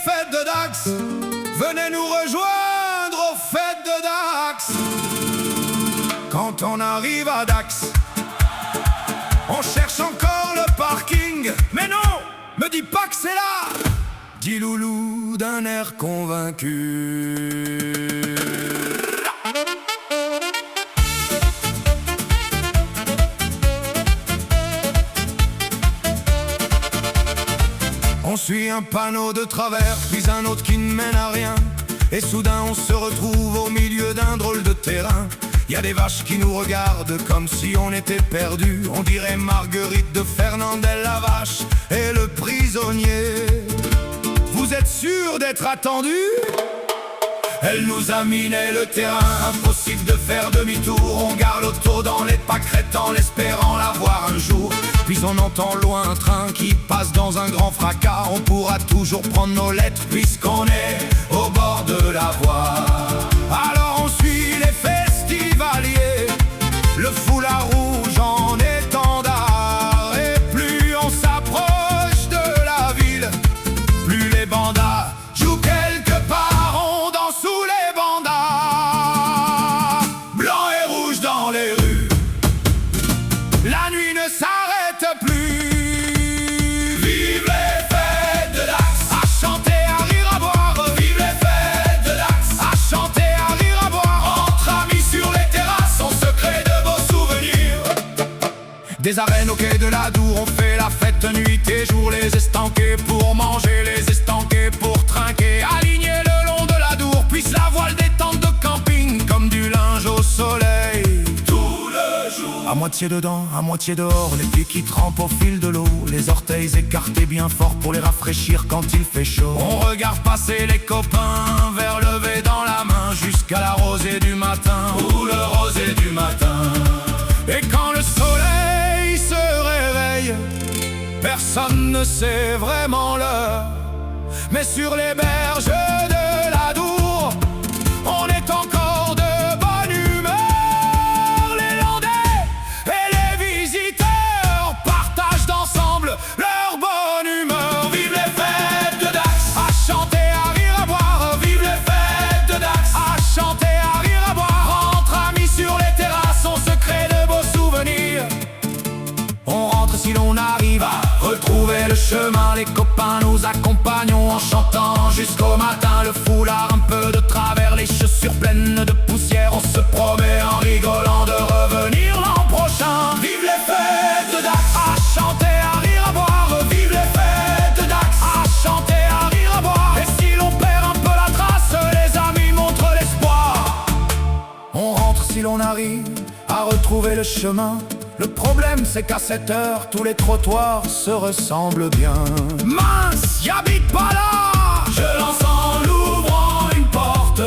fêtes de Dax, venez nous rejoindre aux fêtes de Dax. Quand on arrive à Dax, on cherche encore le parking. Mais non, me dis pas que c'est là, dit Loulou d'un air convaincu. On suit un panneau de travers, puis un autre qui ne mène à rien. Et soudain on se retrouve au milieu d'un drôle de terrain. Y a des vaches qui nous regardent comme si on était perdus. On dirait Marguerite de Fernandel la vache et le prisonnier. Vous êtes sûr d'être attendu? Elle nous a miné le terrain, impossible de faire demi-tour. On gare l'auto dans les pâquerettes en espérant la voir un jour. Puis on entend loin un train qui passe dans un grand fracas. On pourra toujours prendre nos lettres puisqu'on est au bord de la voie. Alors on suit les festivaliers, le foulard rouge en étendard. Et plus on s'approche de la ville, plus les bandas jouent quelque part. On danse sous les bandas, blanc et rouge dans les rues. La nuit ne s'arrête plus. Vive les fêtes de Dax, à chanter, à rire, à boire. Vive les fêtes de Dax, à chanter, à rire, à boire. Entre amis sur les terrasses, on se crée de beaux souvenirs. Des arènes au quai de la Dour, on fait la fête nuit et jour. Les estanquets pour manger, les estanquets pour trinquer. Alignés le long de la Dour, puisse la voile des tentes de camping comme du linge au soleil. À moitié dedans, à moitié dehors, les pieds qui trempent au fil de l'eau, les orteils écartés bien fort pour les rafraîchir quand il fait chaud. On regarde passer les copains, verre levé dans la main, jusqu'à la rosée du matin, ou le rosé du matin. Et quand le soleil se réveille, personne ne sait vraiment l'heure. Mais sur les berges de la Dour, on est encore de bonne humeur. Leur bonne humeur. Vive les fêtes de Dax, à chanter, à rire, à boire. Vive les fêtes de Dax, à chanter, à rire, à boire. Entre amis sur les terrasses, on se crée de beaux souvenirs. On rentre si l'on arrive à retrouver le chemin. Les copains nous accompagnons en chantant jusqu'au matin. Le foulard un peu de travers, les chaussures pleines de poussière. On se promet en rigolant de revenir l'an prochain. Vive les fêtes de Dax, à chanter, à rire, à boire. Vive les fêtes de Dax, à chanter, à rire, à boire. Et si l'on perd un peu la trace, les amis montrent l'espoir. On rentre si l'on arrive à retrouver le chemin. Le problème c'est qu'à cette heure, tous les trottoirs se ressemblent bien. Mince, y'habite pas là! Je lance en l'ouvrant une porte.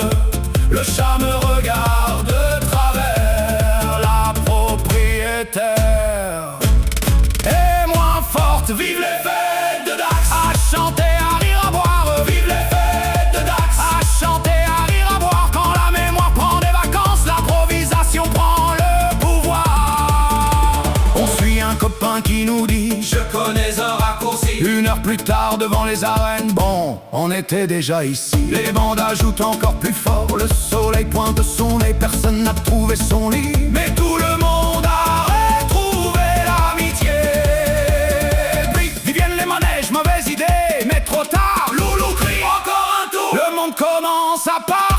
Le chat me regarde de travers. La propriétaire est moins forte. Vive les fêtes de Dax, à chanter, à rire, à boire. Vive les fêtes de Dax, à chanter, à rire, à boire. Quand la mémoire prend des vacances, l'improvisation prend le pouvoir. On suit un copain qui nous dit: je connais un raccourci. Une heure plus tard devant les arènes, bon, on était déjà ici. Les bandes ajoutent encore plus fort. Le soleil pointe son nez, personne n'a trouvé son lit. Mais tout le monde a retrouvé l'amitié. Puis viennent les manèges, mauvaise idée. Mais trop tard, Loulou crie encore un tour. Le monde commence à parler.